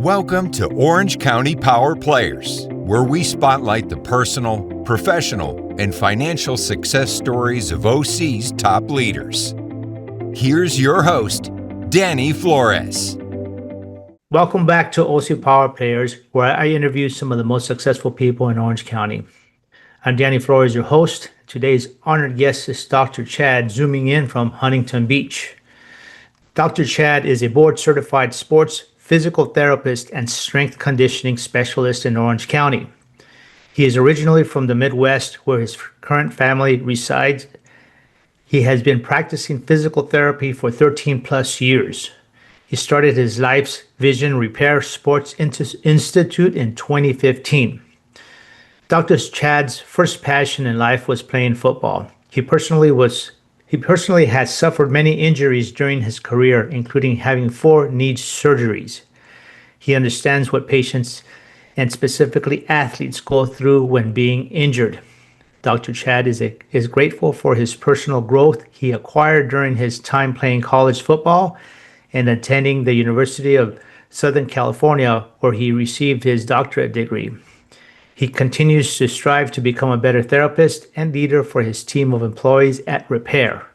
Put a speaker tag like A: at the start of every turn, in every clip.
A: Welcome to Orange County Power Players, where we spotlight the personal, professional, and financial success stories of OC's top leaders. Here's your host, Danny Flores.
B: Welcome back to OC Power Players, where I interview some of the most successful people in Orange County. I'm Danny Flores, your host. Today's honored guest is Dr. Chad, zooming in from Huntington Beach. Dr. Chad is a board-certified sports physical therapist and strength conditioning specialist in Orange County. He is originally from the Midwest, where his current family resides. He has been practicing physical therapy for 13 plus years. He started his Life's Vision Repair Sports Institute in 2015. Dr. Chad's first passion in life was playing football. He personally has suffered many injuries during his career, including having 4 knee surgeries. He understands what patients and specifically athletes go through when being injured. Dr. Chad is grateful for his personal growth he acquired during his time playing college football and attending the University of Southern California, where he received his doctorate degree. He continues to strive to become a better therapist and leader for his team of employees at Repair.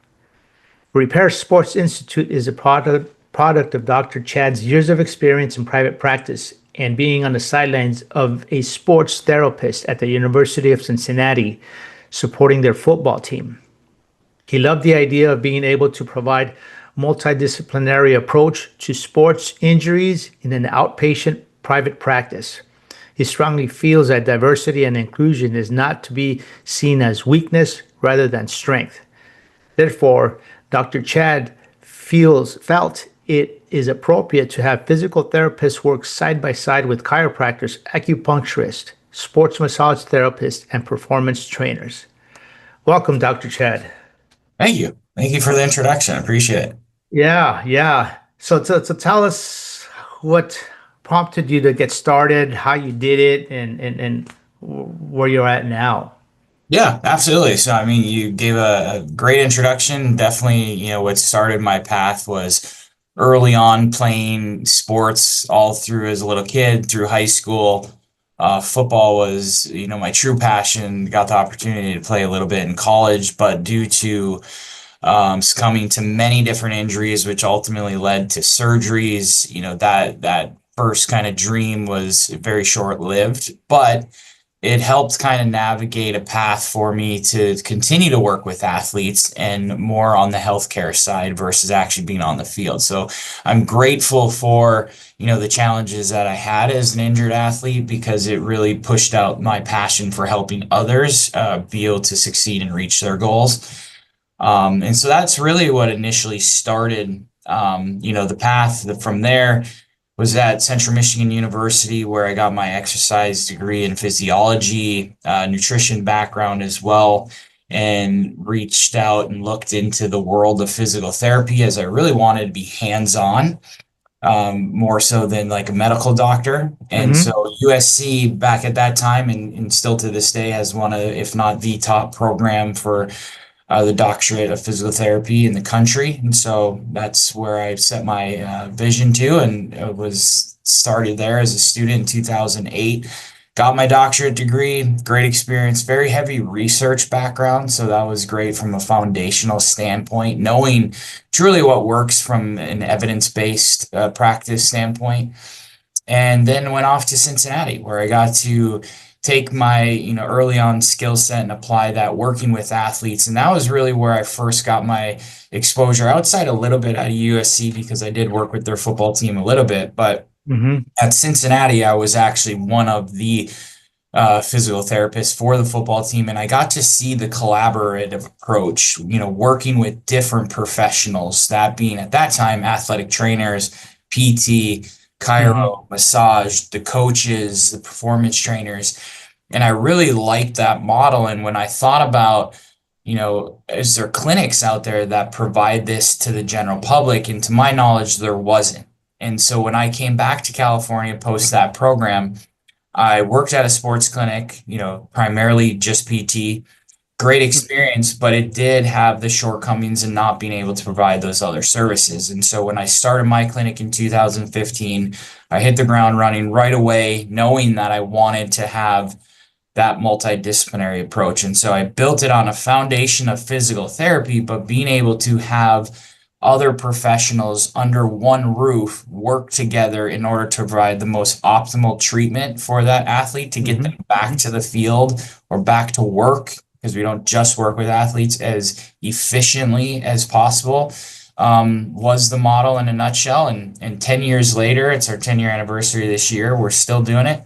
B: Repair Sports Institute is a product of Dr. Chad's years of experience in private practice and being on the sidelines of a sports therapist at the University of Cincinnati, supporting their football team. He loved the idea of being able to provide multidisciplinary approach to sports injuries in an outpatient private practice. He strongly feels that diversity and inclusion is not to be seen as weakness rather than strength. Therefore, Dr. Chad felt it is appropriate to have physical therapists work side by side with chiropractors, acupuncturists, sports massage therapists, and performance trainers. Welcome, Dr. Chad.
C: Thank you. Thank you for the introduction. I appreciate it.
B: Yeah. So tell us what prompted you to get started, how you did it, and where you're at now.
C: Yeah, absolutely. So, you gave a great introduction. Definitely, what started my path was early on playing sports all through as a little kid, through high school. Football was, my true passion. Got the opportunity to play a little bit in college, but due to succumbing to many different injuries, which ultimately led to surgeries, that first kind of dream was very short-lived, but it helped kind of navigate a path for me to continue to work with athletes and more on the healthcare side versus actually being on the field. So I'm grateful for, the challenges that I had as an injured athlete, because it really pushed out my passion for helping others be able to succeed and reach their goals. And so that's really what initially started, the path from there. Was at Central Michigan University, where I got my exercise degree in physiology, nutrition background as well, and reached out and looked into the world of physical therapy, as I really wanted to be hands-on, more so than like a medical doctor. And so USC back at that time, and still to this day, has one of, if not the top program for the doctorate of physical therapy in the country. And so that's where I set my vision to, and it was started there as a student in 2008. Got my doctorate degree, great experience, very heavy research background. So that was great from a foundational standpoint, knowing truly what works from an evidence-based practice standpoint. And then went off to Cincinnati, where I got to take my, early on skill set and apply that working with athletes. And that was really where I first got my exposure, outside a little bit at USC, because I did work with their football team a little bit. But at Cincinnati, I was actually one of the physical therapists for the football team. And I got to see the collaborative approach, working with different professionals, that being at that time, athletic trainers, PT, chiro, massage, the coaches, the performance trainers. And I really liked that model. And when I thought about, is there clinics out there that provide this to the general public? And to my knowledge, there wasn't. And so when I came back to California post that program, I worked at a sports clinic, primarily just PT, great experience, but it did have the shortcomings in not being able to provide those other services. And so when I started my clinic in 2015, I hit the ground running right away, knowing that I wanted to have that multidisciplinary approach. And so I built it on a foundation of physical therapy, but being able to have other professionals under one roof work together in order to provide the most optimal treatment for that athlete to get them back to the field or back to work, because we don't just work with athletes, as efficiently as possible, was the model in a nutshell. And 10 years later, it's our 10-year anniversary this year, we're still doing it.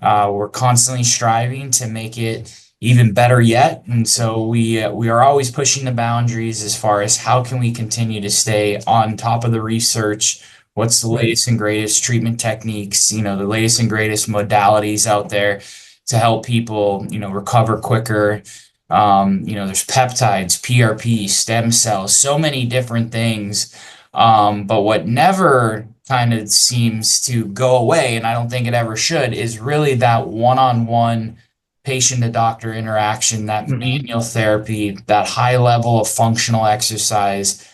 C: We're constantly striving to make it even better yet. And so we are always pushing the boundaries as far as how can we continue to stay on top of the research. What's the latest and greatest treatment techniques, the latest and greatest modalities out there to help people, recover quicker. There's peptides, PRP, stem cells, so many different things. But what never kind of seems to go away, and I don't think it ever should, is really that one-on-one patient to doctor interaction, that manual therapy, that high level of functional exercise,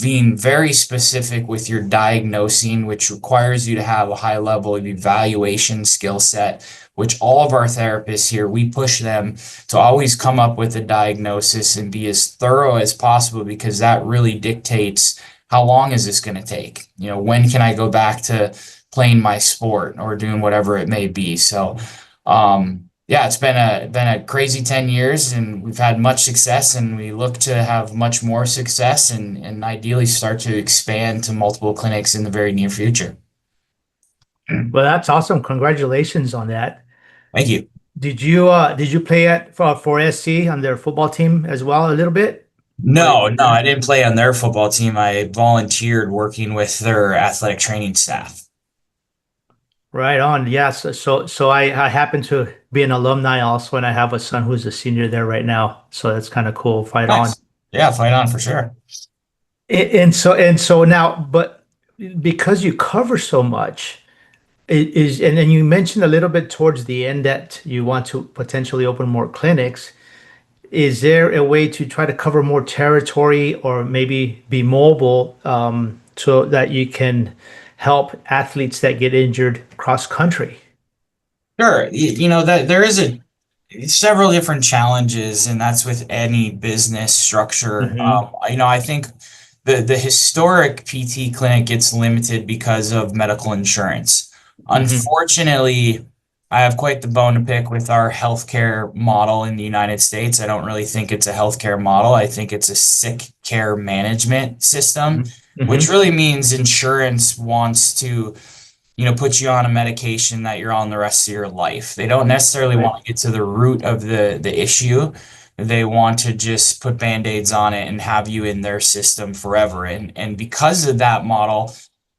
C: being very specific with your diagnosing, which requires you to have a high level of evaluation skill set, which all of our therapists here, we push them to always come up with a diagnosis and be as thorough as possible, because that really dictates how long is this going to take? When can I go back to playing my sport or doing whatever it may be? So, yeah, it's been a crazy 10 years, and we've had much success, and we look to have much more success and ideally start to expand to multiple clinics in the very near future.
B: Well, that's awesome. Congratulations on that.
C: Thank you.
B: Did you play for SC on their football team as well a little bit?
C: No, I didn't play on their football team. I volunteered working with their athletic training staff.
B: Right on. Yes. So I happen to be an alumni also, and I have a son who's a senior there right now. So that's kind of cool. Fight on.
C: Yeah, fight on for sure.
B: And so now, but because you cover so much, and then you mentioned a little bit towards the end that you want to potentially open more clinics. Is there a way to try to cover more territory or maybe be mobile, so that you can help athletes that get injured cross country?
C: Sure. That there is several different challenges, and that's with any business structure. I think the historic PT clinic gets limited because of medical insurance. Unfortunately, I have quite the bone to pick with our healthcare model in the United States. I don't really think it's a healthcare model. I think it's a sick care management system, which really means insurance wants to, put you on a medication that you're on the rest of your life. They don't necessarily want to get to the root of the issue. They want to just put Band-Aids on it and have you in their system forever. And because of that model,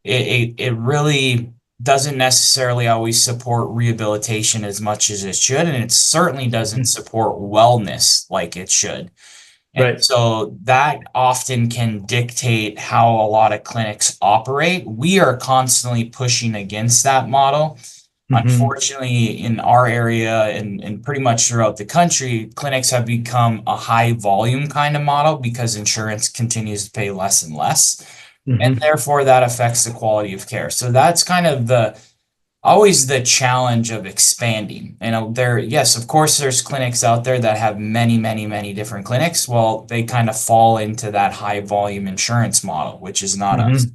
C: it really doesn't necessarily always support rehabilitation as much as it should, and it certainly doesn't support wellness like it should. And so that often can dictate how a lot of clinics operate. We are constantly pushing against that model. Unfortunately, in our area and pretty much throughout the country, clinics have become a high volume kind of model because insurance continues to pay less and less. And therefore that affects the quality of care. So that's kind of always the challenge of expanding. Yes, of course, there's clinics out there that have many, many, many different clinics. Well, they kind of fall into that high volume insurance model, which is not us.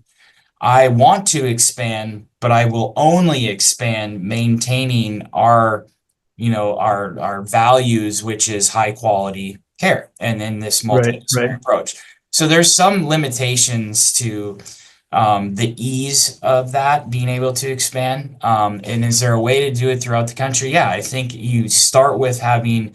C: I want to expand, but I will only expand maintaining our values, which is high quality care, and in this multidisciplinary approach. So there's some limitations to the ease of that being able to expand. And is there a way to do it throughout the country? Yeah, I think you start with having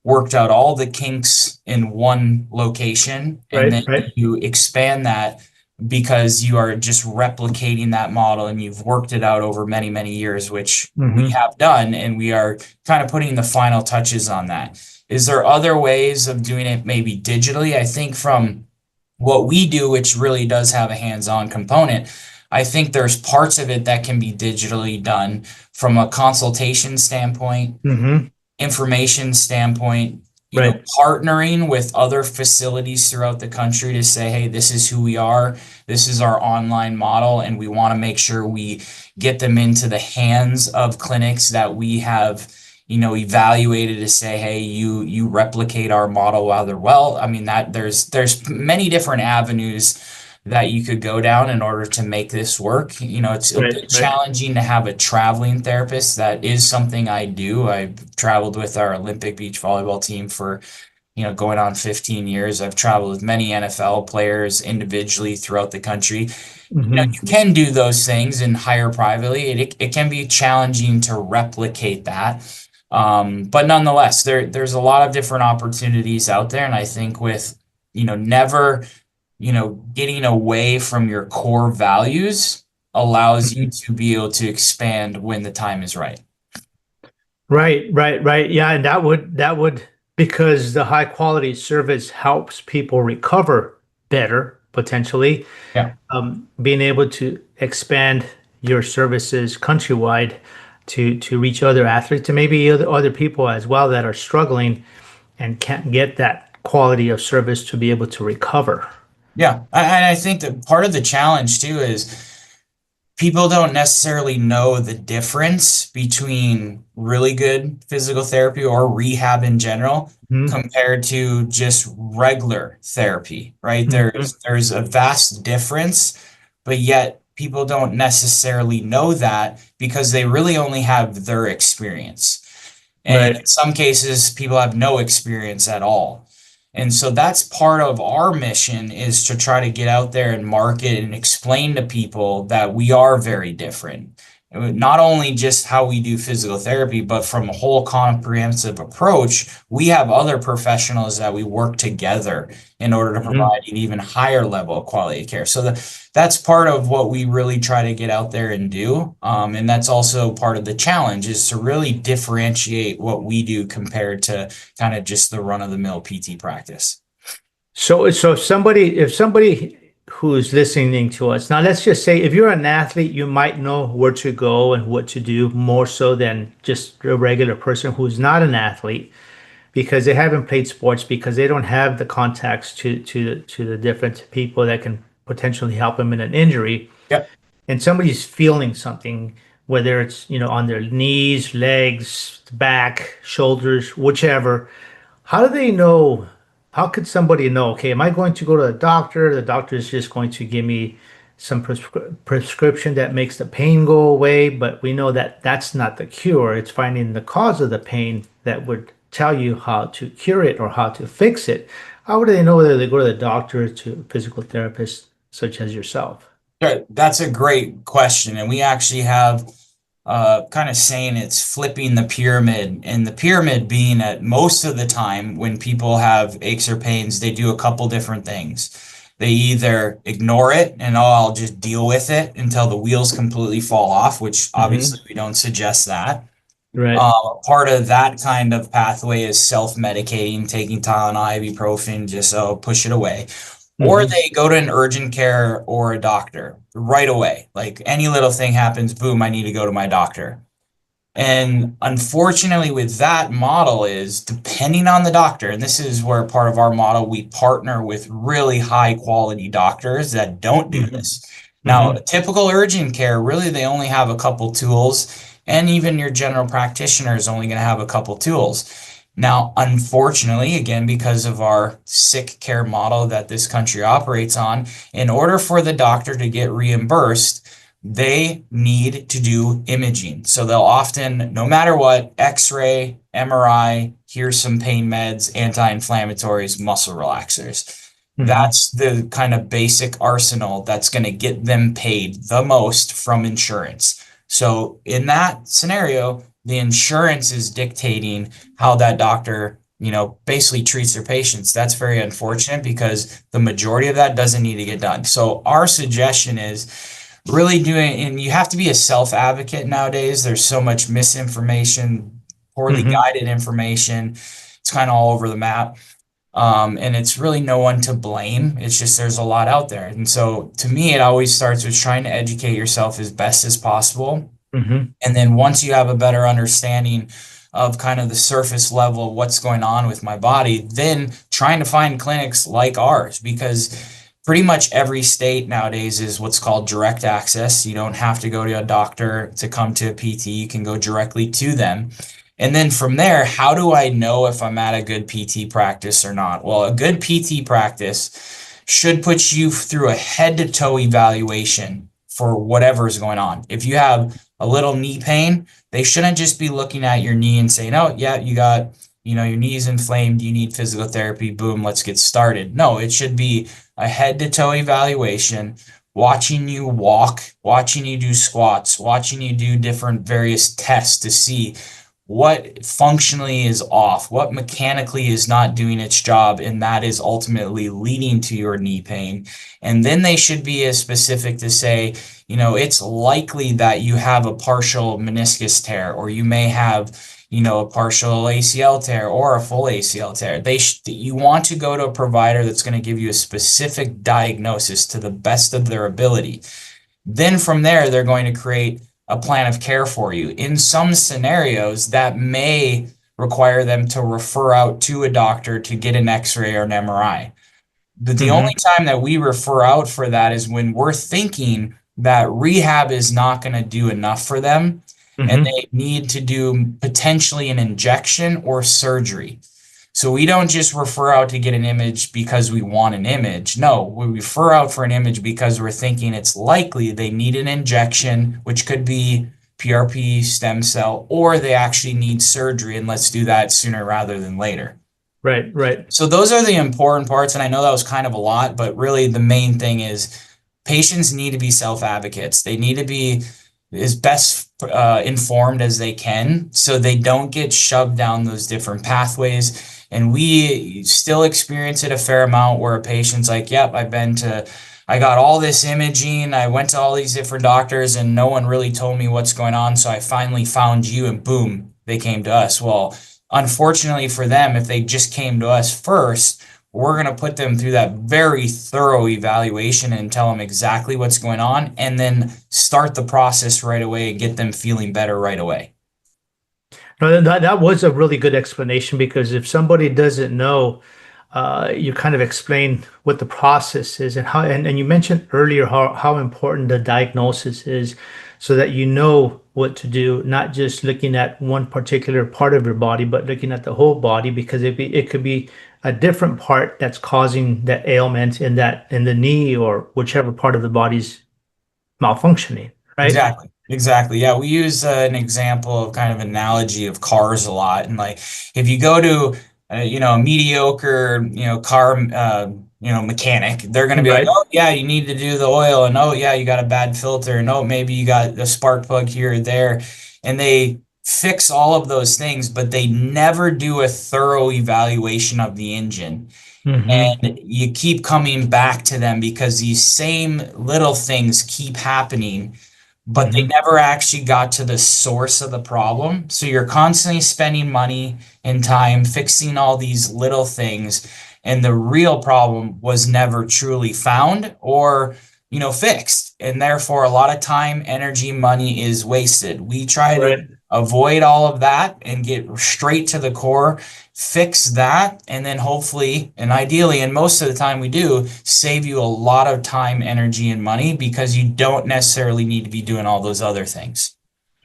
C: worked out all the kinks in one location, and then you expand that because you are just replicating that model and you've worked it out over many, many years, which we have done, and we are kind of putting the final touches on that. Is there other ways of doing it maybe digitally? I think from what we do, which really does have a hands-on component, I think there's parts of it that can be digitally done from a consultation standpoint, information standpoint,
B: Right.
C: partnering with other facilities throughout the country to say, hey, this is who we are, this is our online model, and we want to make sure we get them into the hands of clinics that we have, evaluated to say, hey, you replicate our model rather well. I mean, that there's many different avenues that you could go down in order to make this work. It's a
B: Right.
C: bit
B: Right.
C: challenging to have a traveling therapist. That is something I do. I've traveled with our Olympic beach volleyball team for, going on 15 years. I've traveled with many NFL players individually throughout the country.
B: Hmm.
C: You can do those things and hire privately. It can be challenging to replicate that. But nonetheless, there's a lot of different opportunities out there. And I think with, never getting away from your core values allows you
B: Hmm.
C: to be able to expand when the time is right.
B: Right. Right. Right. Yeah. And that would because the high quality service helps people recover better potentially.
C: Yeah.
B: Being able to expand your services countrywide to reach other athletes and maybe other people as well that are struggling and can't get that quality of service to be able to recover.
C: Yeah. And I think that part of the challenge too is people don't necessarily know the difference between really good physical therapy or rehab in general
B: Hmm.
C: compared to just regular therapy, right?
B: Hmm.
C: There's a vast difference, but yet people don't necessarily know that because they really only have their experience. And in
B: Right.
C: some cases, people have no experience at all. And so that's part of our mission is to try to get out there and market and explain to people that we are very different. Not only just how we do physical therapy, but from a whole comprehensive approach, we have other professionals that we work together in order to
B: Hmm.
C: provide an even higher level of quality of care. So that's part of what we really try to get out there and do. And that's also part of the challenge is to really differentiate what we do compared to kind of just the run of the mill PT practice.
B: So if somebody who's listening to us now, let's just say if you're an athlete, you might know where to go and what to do more so than just a regular person who's not an athlete because they haven't played sports because they don't have the contacts to the different people that can potentially help them in an injury.
C: Yep.
B: And somebody's feeling something, whether it's, on their knees, legs, back, shoulders, whichever, how do they know? How could somebody know, okay, am I going to go to the doctor? The doctor is just going to give me some prescription that makes the pain go away, but we know that that's not the cure. It's finding the cause of the pain that would tell you how to cure it or how to fix it. How would they know whether they go to the doctor, to a physical therapist such as yourself?
C: That's a great question. And we actually have kind of saying it's flipping the pyramid. And the pyramid being that most of the time when people have aches or pains, they do a couple different things. They either ignore it and, oh, I'll just deal with it until the wheels completely fall off, which obviously
B: Hmm.
C: we don't suggest that.
B: Right.
C: Part of that kind of pathway is self-medicating, taking Tylenol, ibuprofen, just push it away. Or
B: Hmm.
C: they go to an urgent care or a doctor right away. Like any little thing happens, boom, I need to go to my doctor. And unfortunately, with that model is depending on the doctor, and this is where part of our model, we partner with really high quality doctors that don't do
B: Hmm.
C: this. Now, a
B: Hmm.
C: typical urgent care, really, they only have a couple tools, and even your general practitioner is only going to have a couple tools. Now, unfortunately, again, because of our sick care model that this country operates on, in order for the doctor to get reimbursed, they need to do imaging. So they'll often, no matter what, X-ray, MRI, here's some pain meds, anti-inflammatories, muscle relaxers.
B: Hmm.
C: That's the kind of basic arsenal that's going to get them paid the most from insurance. So in that scenario, the insurance is dictating how that doctor, basically treats their patients. That's very unfortunate because the majority of that doesn't need to get done. So our suggestion is really doing, and you have to be a self advocate nowadays. There's so much misinformation, poorly
B: Hmm.
C: guided information. It's kind of all over the map. And it's really no one to blame. It's just there's a lot out there. And so to me, it always starts with trying to educate yourself as best as possible.
B: Hmm.
C: And then once you have a better understanding of kind of the surface level of what's going on with my body than trying to find clinics like ours, because pretty much every state nowadays is what's called direct access. You don't have to go to a doctor to come to a PT. You can go directly to them. And then from there, how do I know if I'm at a good PT practice or not? Well, a good PT practice should put you through a head to toe evaluation for whatever is going on. If you have a little knee pain, they shouldn't just be looking at your knee and saying, oh, yeah, you got, your knee's inflamed, you need physical therapy, boom, let's get started. No, it should be a head to toe evaluation, watching you walk, watching you do squats, watching you do different various tests to see what functionally is off, what mechanically is not doing its job, and that is ultimately leading to your knee pain. And then they should be as specific to say, it's likely that you have a partial meniscus tear, or you may have, a partial ACL tear or a full ACL tear. You want to go to a provider that's going to give you a specific diagnosis to the best of their ability. Then from there, they're going to create a plan of care for you. In some scenarios, that may require them to refer out to a doctor to get an X-ray or an MRI. But the only time that we refer out for that is when we're thinking that rehab is not going to do enough for them, and they need to do potentially an injection or surgery. So we don't just refer out to get an image because we want an image. No, we refer out for an image because we're thinking it's likely they need an injection, which could be PRP, stem cell, or they actually need surgery, and let's do that sooner rather than later.
B: Right, right.
C: So those are the important parts, and I know that was kind of a lot, but really the main thing is patients need to be self-advocates. They need to be as best informed as they can so they don't get shoved down those different pathways. And we still experience it a fair amount where a patient's like, yep, I got all this imaging, I went to all these different doctors and no one really told me what's going on. So I finally found you and boom, they came to us. Well, unfortunately for them, if they just came to us first, we're going to put them through that very thorough evaluation and tell them exactly what's going on, and then start the process right away and get them feeling better right away.
B: No, that was a really good explanation, because if somebody doesn't know, you kind of explain what the process is and how, and you mentioned earlier how important the diagnosis is, so that you know what to do, not just looking at one particular part of your body, but looking at the whole body, because it could be a different part that's causing that ailment in the knee or whichever part of the body's malfunctioning, right?
C: Exactly. Yeah, we use an example of kind of analogy of cars a lot. And like, if you go to, a mediocre, car, mechanic, they're going to be like, oh yeah, you need to do the oil, and oh yeah, you got a bad filter, and oh, maybe you got a spark plug here or there. And they fix all of those things, but they never do a thorough evaluation of the engine. And you keep coming back to them because these same little things keep happening, but they never actually got to the source of the problem. So you're constantly spending money and time fixing all these little things, and the real problem was never truly found or, fixed. And therefore, a lot of time, energy, money is wasted. We try to avoid all of that and get straight to the core, fix that, and then hopefully, and ideally, and most of the time we do, save you a lot of time, energy, and money, because you don't necessarily need to be doing all those other things.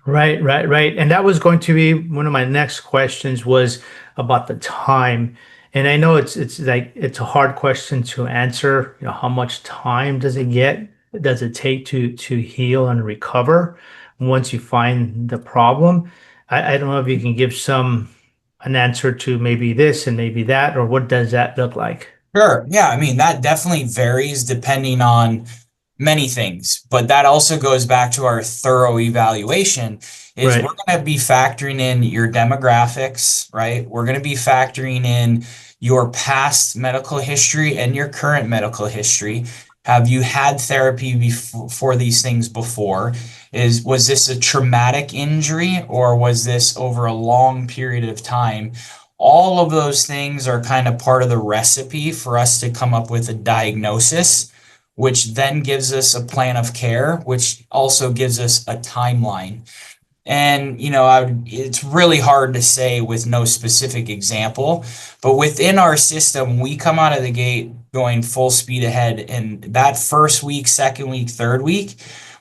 B: Right. And that was going to be one of my next questions, was about the time. And I know it's a hard question to answer. How much time does it take to heal and recover once you find the problem? I don't know if you can give an answer to maybe this and maybe that, or what does that look like?
C: Sure. Yeah. I mean, that definitely varies depending on many things, but that also goes back to our thorough evaluation. We're going to be factoring in your demographics, right? We're going to be factoring in your past medical history and your current medical history. Have you had therapy for these things before? Was this a traumatic injury, or was this over a long period of time? All of those things are kind of part of the recipe for us to come up with a diagnosis, which then gives us a plan of care, which also gives us a timeline. And, it's really hard to say with no specific example, but within our system, we come out of the gate going full speed ahead. And that first week, second week, third week,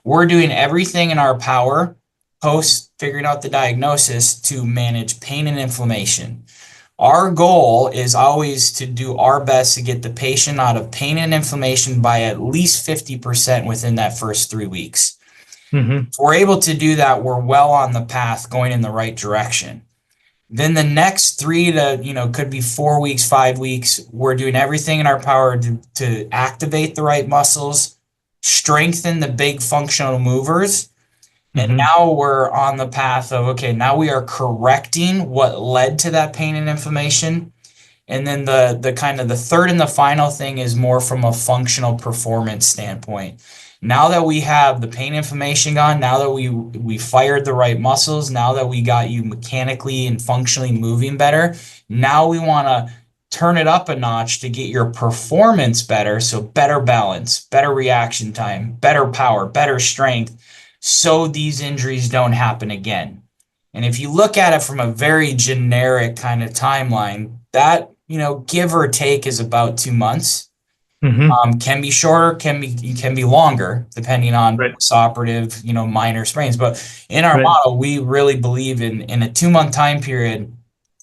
C: we're doing everything in our power post figuring out the diagnosis to manage pain and inflammation. Our goal is always to do our best to get the patient out of pain and inflammation by at least 50% within that first 3 weeks.
B: Mm-hmm.
C: If we're able to do that, we're well on the path going in the right direction. Then the next 3 to, could be 4 weeks, 5 weeks, we're doing everything in our power to activate the right muscles, strengthen the big functional movers. And
B: Mm-hmm.
C: now we're on the path of, okay, now we are correcting what led to that pain and inflammation. And then the kind of the third and the final thing is more from a functional performance standpoint. Now that we have the pain inflammation gone, now that we fired the right muscles, now that we got you mechanically and functionally moving better, now we want to turn it up a notch to get your performance better. So better balance, better reaction time, better power, better strength, so these injuries don't happen again. And if you look at it from a very generic kind of timeline, that, give or take is about 2 months.
B: Mm-hmm.
C: Can be shorter, can be longer, depending on
B: Right.
C: postoperative, minor sprains. But in our
B: Right.
C: model, we really believe in a 2 month time period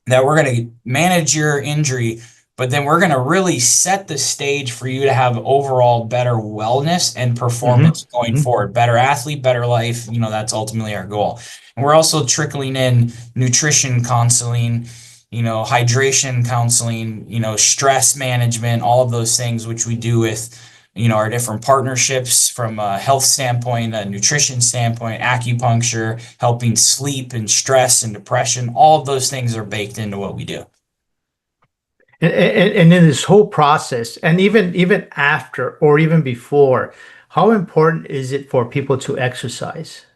C: that we're going to manage your injury, but then we're going to really set the stage for you to have overall better wellness and performance going
B: Mm-hmm.
C: forward. Better athlete, better life. That's ultimately our goal. And we're also trickling in nutrition counseling, hydration counseling, stress management, all of those things, which we do with, our different partnerships from a health standpoint, a nutrition standpoint, acupuncture, helping sleep and stress and depression. All of those things are baked into what we do.
B: And in this whole process, and even after or even before, how important is it for people to exercise?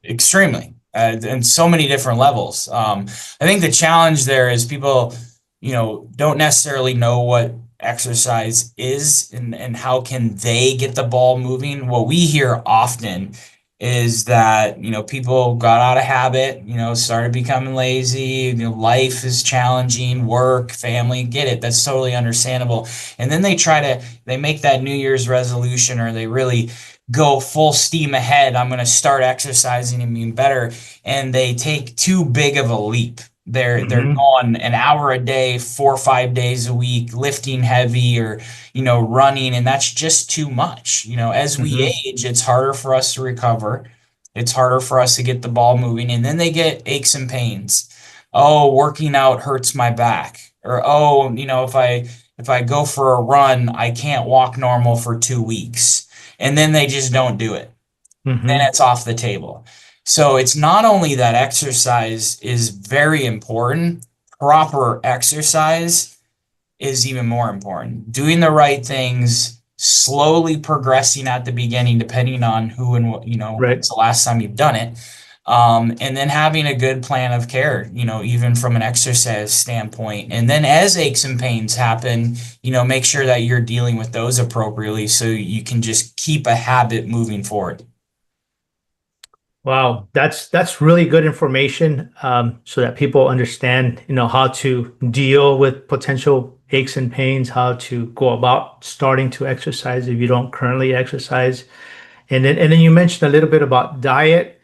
C: Extremely, and so many different levels. I think the challenge there is people, don't necessarily know what exercise is and how can they get the ball moving. What we hear often is that, people got out of habit, started becoming lazy, life is challenging, work, family, get it. That's totally understandable. And then they make that New Year's resolution, or they really go full steam ahead. I'm going to start exercising and being better. And they take too big of a leap. They're
B: Mm-hmm.
C: going an hour a day, 4 or 5 days a week, lifting heavy or, running. And that's just too much. As we
B: Mm-hmm.
C: age, it's harder for us to recover. It's harder for us to get the ball moving. And then they get aches and pains. Oh, working out hurts my back. Or, oh, if I go for a run, I can't walk normal for 2 weeks, and then they just don't do it. Then
B: Mm-hmm.
C: it's off the table. So it's not only that exercise is very important, proper exercise is even more important. Doing the right things, slowly progressing at the beginning, depending on who and what,
B: Right.
C: when's the last time you've done it. And then having a good plan of care, even from an exercise standpoint. And then as aches and pains happen, make sure that you're dealing with those appropriately so you can just keep a habit moving forward.
B: Wow, that's really good information, so that people understand, how to deal with potential aches and pains, how to go about starting to exercise if you don't currently exercise. And then you mentioned a little bit about diet.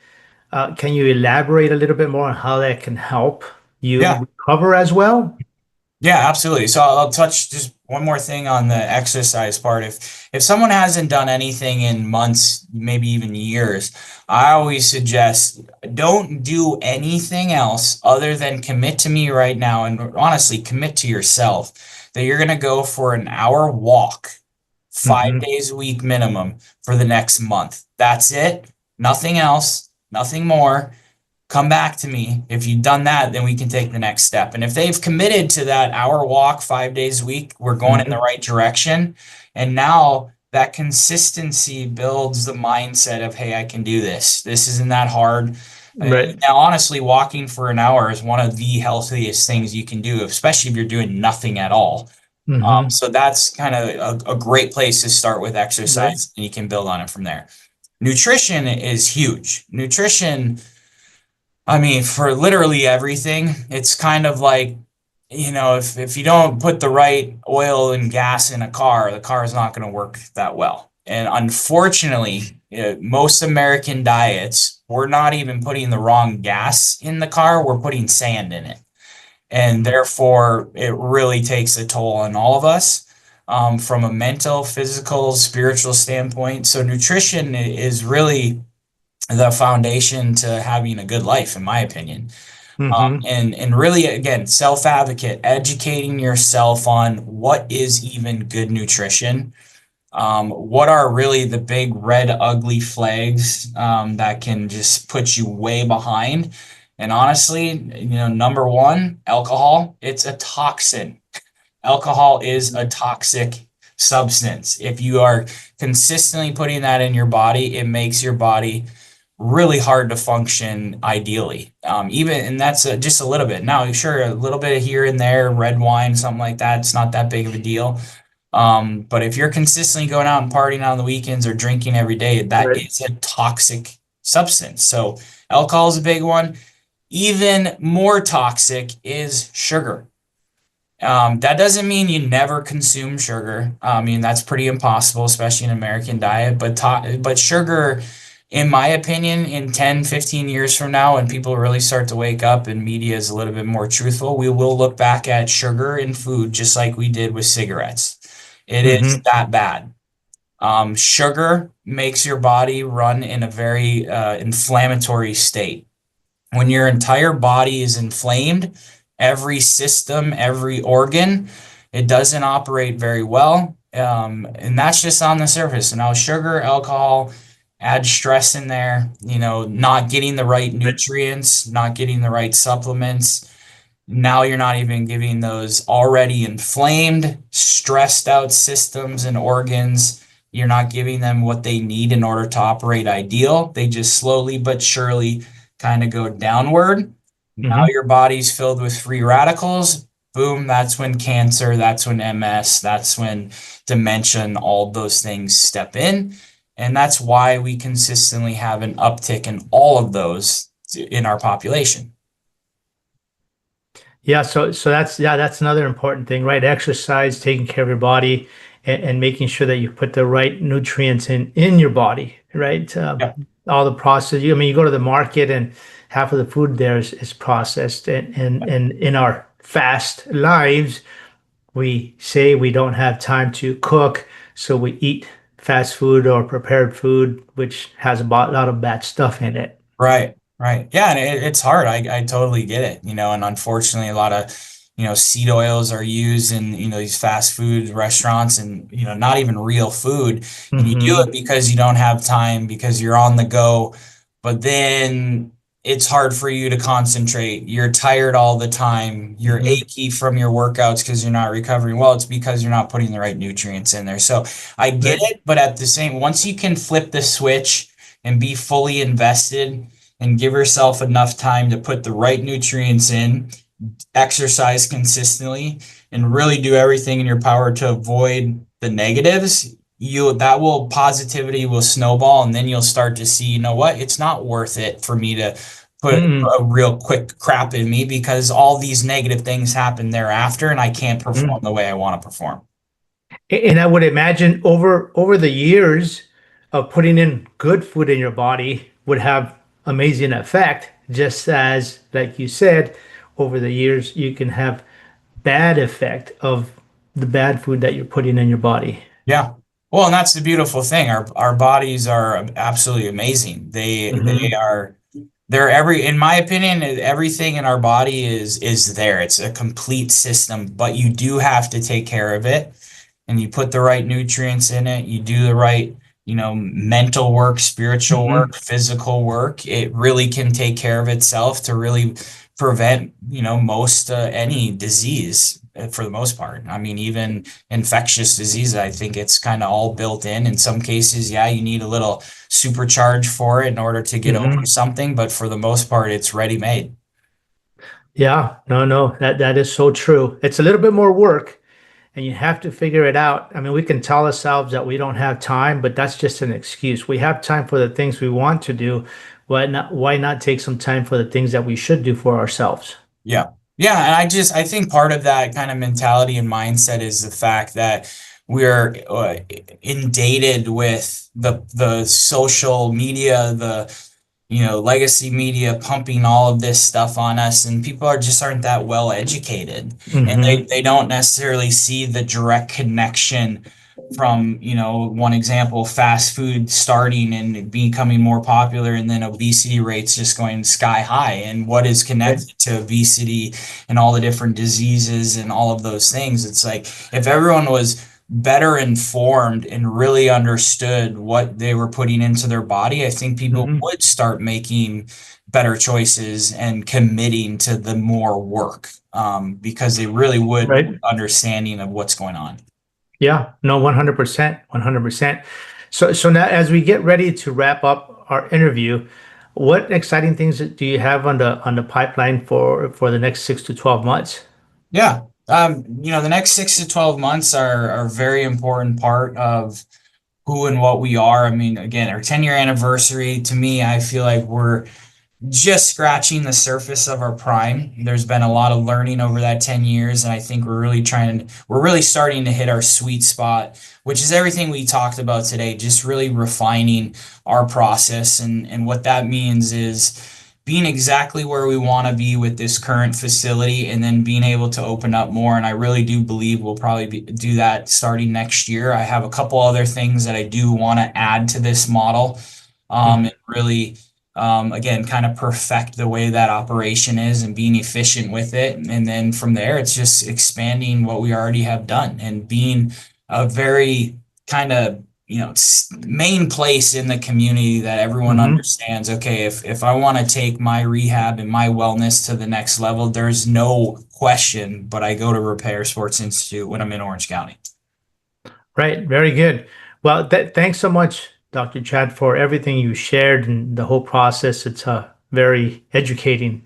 B: Can you elaborate a little bit more on how that can help
C: Yeah.
B: you recover as well?
C: Yeah, absolutely. So I'll touch just one more thing on the exercise part. If someone hasn't done anything in months, maybe even years, I always suggest don't do anything else other than commit to me right now, and honestly commit to yourself that you're going to go for an hour walk, five
B: Mm-hmm.
C: days a week minimum for the next month. That's it. Nothing else, nothing more. Come back to me. If you've done that, then we can take the next step. And if they've committed to that hour walk 5 days a week, we're going in the
B: Mm-hmm.
C: right direction. And now that consistency builds the mindset of, hey, I can do this. This isn't that hard.
B: Right.
C: Now, honestly, walking for an hour is one of the healthiest things you can do, especially if you're doing nothing at all.
B: Mm-hmm.
C: So that's kind of a great place to start with
B: Right.
C: exercise, and you can build on it from there. Nutrition is huge. Nutrition, I mean, for literally everything, it's kind of like, if you don't put the right oil and gas in a car, the car is not going to work that well. And unfortunately, most American diets, we're not even putting the wrong gas in the car, we're putting sand in it. And therefore, it really takes a toll on all of us, from a mental, physical, spiritual standpoint. So nutrition is really the foundation to having a good life, in my opinion.
B: Mm-hmm.
C: And really, again, self advocate, educating yourself on what is even good nutrition. What are really the big red ugly flags, that can just put you way behind? And honestly, number one, alcohol. It's a toxin. Alcohol is a toxic substance. If you are consistently putting that in your body, it makes your body really hard to function ideally. And that's just a little bit. Now, sure, a little bit here and there, red wine, something like that, it's not that big of a deal. But if you're consistently going out and partying on the weekends or drinking every day, that
B: Right.
C: is a toxic substance. So alcohol is a big one. Even more toxic is sugar. That doesn't mean you never consume sugar. I mean, that's pretty impossible, especially in American diet. But sugar, in my opinion, in 10, 15 years from now, when people really start to wake up and media is a little bit more truthful, we will look back at sugar in food just like we did with cigarettes. It is
B: Mm-hmm.
C: that bad. Sugar makes your body run in a very inflammatory state. When your entire body is inflamed, every system, every organ, it doesn't operate very well. And that's just on the surface. And now sugar, alcohol, add stress in there, not getting the right
B: Right.
C: nutrients, not getting the right supplements. Now you're not even giving those already inflamed, stressed out systems and organs. You're not giving them what they need in order to operate ideal. They just slowly but surely kind of go downward. Now
B: Mm-hmm.
C: your body's filled with free radicals. Boom, that's when cancer, that's when MS, that's when dementia and all those things step in. And that's why we consistently have an uptick in all of those in our population.
B: Yeah, so that's another important thing, right? Exercise, taking care of your body, and making sure that you put the right nutrients in your body, right?
C: Yeah.
B: All the process. I mean, you go to the market and half of the food there is processed, and in our fast lives, we say we don't have time to cook, so we eat fast food or prepared food, which has lot of bad stuff in it.
C: Right, right. Yeah, and it's hard. I totally get it, and unfortunately a lot of, seed oils are used in, these fast food restaurants and, not even real food. And you do it
B: Hmm.
C: because you don't have time, because you're on the go, but then it's hard for you to concentrate. You're tired all the time. You're
B: Hmm.
C: achy from your workouts because you're not recovering well. It's because you're not putting the right nutrients in there. So I get
B: Right.
C: it, but at the same, once you can flip the switch and be fully invested and give yourself enough time to put the right nutrients in, exercise consistently, and really do everything in your power to avoid the negatives, that will positivity will snowball, and then you'll start to see, what, it's not worth it for me to put
B: Mm-mm.
C: a real quick crap in me because all these negative things happen thereafter and I can't perform the way I want to perform.
B: And I would imagine over the years of putting in good food in your body would have amazing effect, just as, like you said, over the years you can have bad effect of the bad food that you're putting in your body.
C: Yeah. Well, and that's the beautiful thing. Our bodies are absolutely amazing. They
B: Hmm.
C: are they're in my opinion, everything in our body is there. It's a complete system, but you do have to take care of it, and you put the right nutrients in it. You do the right, mental work, spiritual
B: Hmm.
C: work, physical work. It really can take care of itself to really prevent, most any disease, for the most part. I mean, even infectious disease, I think it's kind of all built in some cases. Yeah, you need a little supercharge for it in order to get over
B: Hmm.
C: something, but for the most part, it's ready made.
B: Yeah, no, that is so true. It's a little bit more work, and you have to figure it out. I mean, we can tell ourselves that we don't have time, but that's just an excuse. We have time for the things we want to do. why not take some time for the things that we should do for ourselves?
C: Yeah. Yeah. And I think part of that kind of mentality and mindset is the fact that we're inundated with the social media, legacy media pumping all of this stuff on us, and people aren't that well educated, and
B: Mm-hmm.
C: they don't necessarily see the direct connection from, one example, fast food starting and becoming more popular, and then obesity rates just going sky high, and what is
B: Right.
C: connected to obesity and all the different diseases and all of those things. It's like if everyone was better informed and really understood what they were putting into their body, I think people
B: Mm-hmm.
C: would start making better choices and committing to the more work, because they really would
B: Right.
C: understanding of what's going on.
B: Yeah, no, 100%, 100%. So now as we get ready to wrap up our interview, what exciting things do you have on the pipeline for the next 6 to 12 months?
C: Yeah. The next 6 to 12 months are a very important part of who and what we are. I mean, again, our 10-year anniversary, to me, I feel like we're just scratching the surface of our prime. There's been a lot of learning over that 10 years, and I think we're really starting to hit our sweet spot, which is everything we talked about today, just really refining our process. And what that means is being exactly where we want to be with this current facility, and then being able to open up more. And I really do believe we'll probably do that starting next year. I have a couple other things that I do want to add to this model, and really, again, kind of perfect the way that operation is and being efficient with it. And then from there, it's just expanding what we already have done and being a very kind of, main place in the community that everyone
B: Mm-hmm.
C: understands. Okay, if I want to take my rehab and my wellness to the next level, there's no question, but I go to Repair Sports Institute when I'm in Orange County.
B: Right, very good. Well, thanks so much, Dr. Chad, for everything you shared and the whole process. It's very educating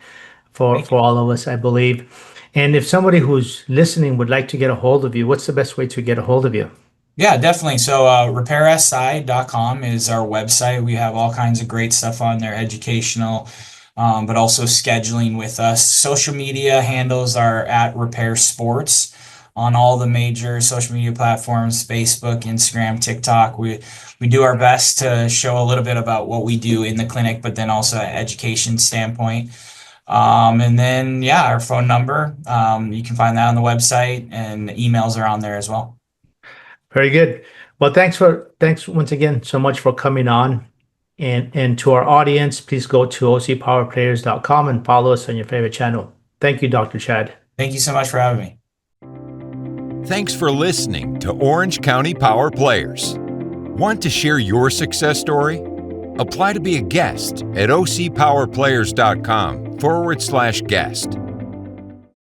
C: Thank
B: for
C: you.
B: all of us, I believe. And if somebody who's listening would like to get a hold of you, what's the best way to get a hold of you?
C: Yeah, definitely. So, repairsi.com is our website. We have all kinds of great stuff on there, educational, but also scheduling with us. Social media handles are at Repair Sports on all the major social media platforms: Facebook, Instagram, TikTok. We do our best to show a little bit about what we do in the clinic, but then also an education standpoint. And then, yeah, our phone number, you can find that on the website, and emails are on there as well.
B: Very good. Well, thanks once again so much for coming on. And to our audience, please go to ocpowerplayers.com and follow us on your favorite channel. Thank you, Dr. Chad.
C: Thank you so much for having me.
A: Thanks for listening to Orange County Power Players. Want to share your success story? Apply to be a guest at ocpowerplayers.com/guest.